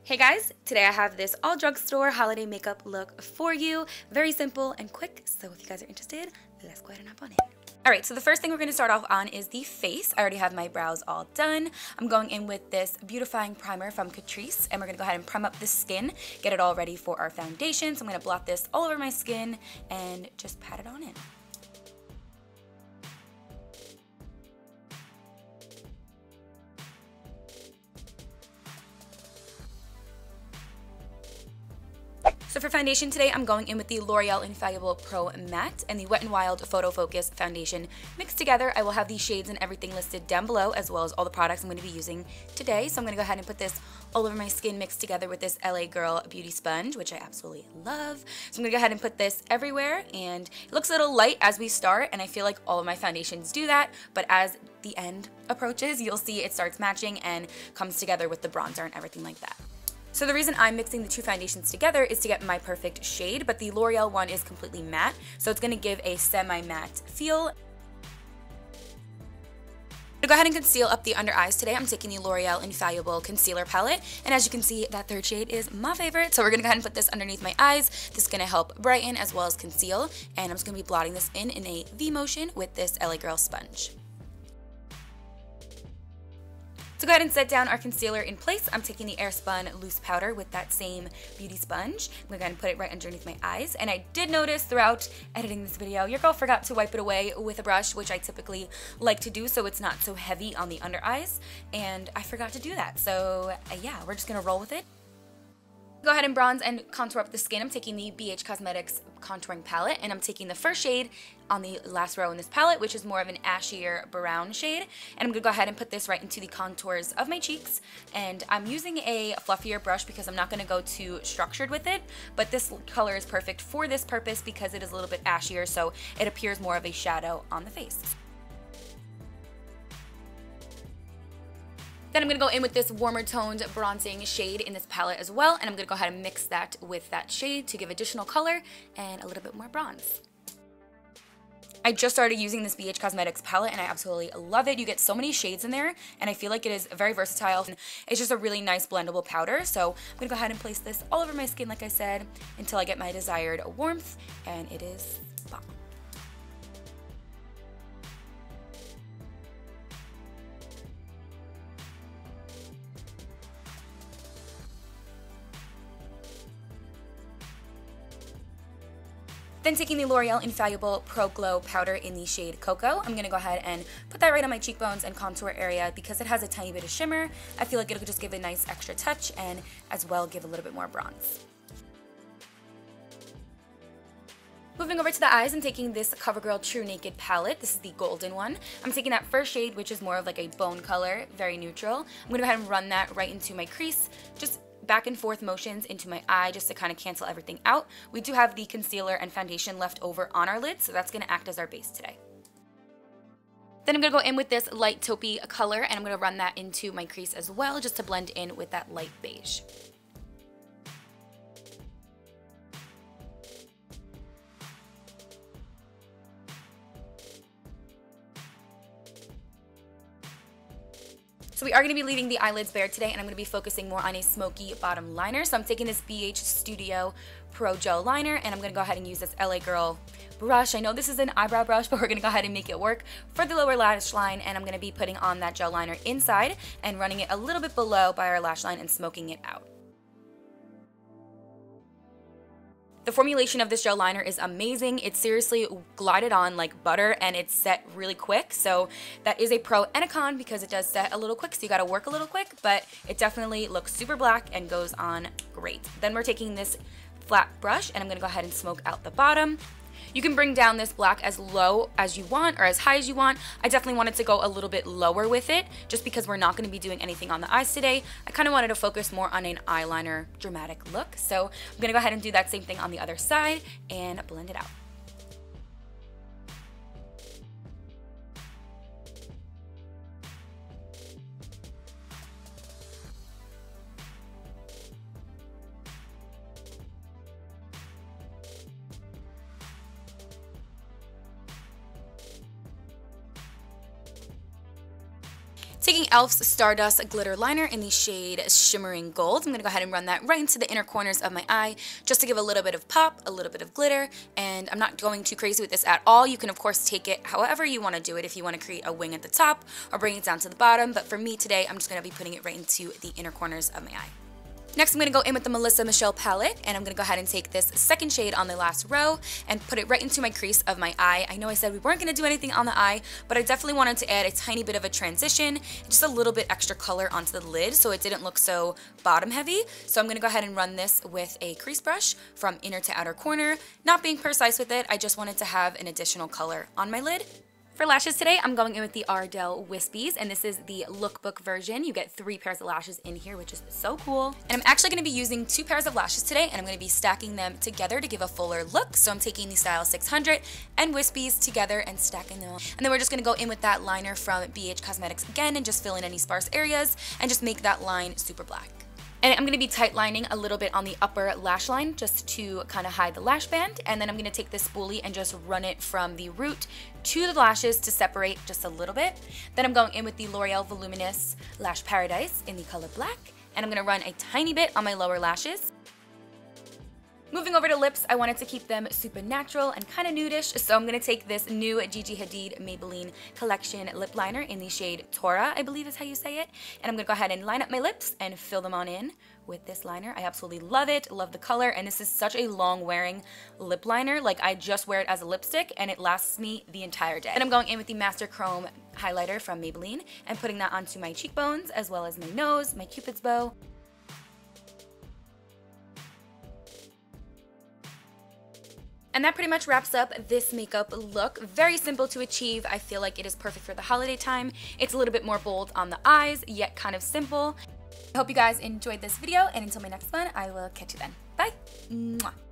Hey guys, today I have this all drugstore holiday makeup look for you. Very simple and quick, so if you guys are interested, let's go ahead and hop on in. Alright, so the first thing we're going to start off on is the face. I already have my brows all done. I'm going in with this beautifying primer from Catrice, and we're going to go ahead and prime up the skin, get it all ready for our foundation. So I'm going to blot this all over my skin and just pat it on in. So for foundation today, I'm going in with the L'Oreal Infallible Pro Matte and the Wet n Wild Photo Focus Foundation mixed together. I will have these shades and everything listed down below, as well as all the products I'm going to be using today. So I'm going to go ahead and put this all over my skin mixed together with this LA Girl Beauty Sponge, which I absolutely love. So I'm going to go ahead and put this everywhere, and it looks a little light as we start, and I feel like all of my foundations do that, but as the end approaches, you'll see it starts matching and comes together with the bronzer and everything like that. So the reason I'm mixing the two foundations together is to get my perfect shade, but the L'Oreal one is completely matte, so it's going to give a semi-matte feel. To go ahead and conceal up the under eyes today, I'm taking the L'Oreal Infallible Concealer Palette, and as you can see, that third shade is my favorite, so we're going to go ahead and put this underneath my eyes. This is going to help brighten as well as conceal, and I'm just going to be blotting this in a V motion with this LA Girl sponge. To go ahead and set down our concealer in place, I'm taking the Airspun loose powder with that same beauty sponge. I'm going to go ahead and put it right underneath my eyes. And I did notice throughout editing this video, your girl forgot to wipe it away with a brush, which I typically like to do so it's not so heavy on the under eyes. And I forgot to do that. So yeah, we're just going to roll with it. Go ahead and bronze and contour up the skin. I'm taking the BH Cosmetics contouring palette, and I'm taking the first shade on the last row in this palette, which is more of an ashier brown shade, and I'm going to go ahead and put this right into the contours of my cheeks. And I'm using a fluffier brush because I'm not going to go too structured with it, but this color is perfect for this purpose because it is a little bit ashier, so it appears more of a shadow on the face. Then I'm going to go in with this warmer toned bronzing shade in this palette as well, and I'm going to go ahead and mix that with that shade to give additional color and a little bit more bronze. I just started using this BH Cosmetics palette and I absolutely love it. You get so many shades in there, and I feel like it is very versatile. It's just a really nice blendable powder, so I'm going to go ahead and place this all over my skin, like I said, until I get my desired warmth, and it is bomb. Then taking the L'Oreal Infallible Pro Glow powder in the shade Cocoa, I'm going to go ahead and put that right on my cheekbones and contour area because it has a tiny bit of shimmer. I feel like it'll just give a nice extra touch and as well give a little bit more bronze. Moving over to the eyes, I'm taking this Covergirl True Naked palette. This is the golden one. I'm taking that first shade, which is more of like a bone color, very neutral. I'm going to go ahead and run that right into my crease, just back and forth motions into my eye just to kind of cancel everything out. We do have the concealer and foundation left over on our lids, so that's going to act as our base today. Then I'm going to go in with this light taupey color, and I'm going to run that into my crease as well just to blend in with that light beige. So we are going to be leaving the eyelids bare today, and I'm going to be focusing more on a smoky bottom liner. So I'm taking this BH Studio Pro Gel Liner, and I'm going to go ahead and use this LA Girl brush. I know this is an eyebrow brush, but we're going to go ahead and make it work for the lower lash line, and I'm going to be putting on that gel liner inside and running it a little bit below by our lash line and smoking it out. The formulation of this gel liner is amazing. It seriously glided on like butter, and it's set really quick. So that is a pro and a con because it does set a little quick, so you gotta work a little quick, but it definitely looks super black and goes on great. Then we're taking this flat brush, and I'm gonna go ahead and smoke out the bottom. You can bring down this black as low as you want or as high as you want. I definitely wanted to go a little bit lower with it just because we're not going to be doing anything on the eyes today. I kind of wanted to focus more on an eyeliner dramatic look. So I'm going to go ahead and do that same thing on the other side and blend it out. Taking e.l.f.'s Stardust Glitter Liner in the shade Shimmering Gold, I'm going to go ahead and run that right into the inner corners of my eye just to give a little bit of pop, a little bit of glitter, and I'm not going too crazy with this at all. You can of course take it however you want to do it, if you want to create a wing at the top or bring it down to the bottom, but for me today I'm just going to be putting it right into the inner corners of my eye. Next, I'm going to go in with the Melissa Michelle palette, and I'm going to go ahead and take this second shade on the last row and put it right into my crease of my eye. I know I said we weren't going to do anything on the eye, but I definitely wanted to add a tiny bit of a transition, just a little bit extra color onto the lid so it didn't look so bottom heavy. So I'm going to go ahead and run this with a crease brush from inner to outer corner. Not being precise with it, I just wanted to have an additional color on my lid. For lashes today, I'm going in with the Ardell Wispies, and this is the lookbook version. You get 3 pairs of lashes in here, which is so cool. And I'm actually going to be using 2 pairs of lashes today, and I'm going to be stacking them together to give a fuller look. So I'm taking the Style 600 and Wispies together and stacking them. And then we're just going to go in with that liner from BH Cosmetics again and just fill in any sparse areas and just make that line super black. And I'm going to be tight lining a little bit on the upper lash line just to kind of hide the lash band. And then I'm going to take this spoolie and just run it from the root to the lashes to separate just a little bit. Then I'm going in with the L'Oreal Voluminous Lash Paradise in the color black. And I'm going to run a tiny bit on my lower lashes. Moving over to lips, I wanted to keep them super natural and kind of nudish, so I'm going to take this new Gigi Hadid Maybelline Collection lip liner in the shade Taura, I believe is how you say it, and I'm going to go ahead and line up my lips and fill them on in with this liner. I absolutely love it, love the color, and this is such a long wearing lip liner. Like, I just wear it as a lipstick and it lasts me the entire day. And I'm going in with the Master Chrome highlighter from Maybelline and putting that onto my cheekbones as well as my nose, my Cupid's bow. And that pretty much wraps up this makeup look. Very simple to achieve. I feel like it is perfect for the holiday time. It's a little bit more bold on the eyes, yet kind of simple. I hope you guys enjoyed this video, and until my next one, I will catch you then. Bye! Mwah.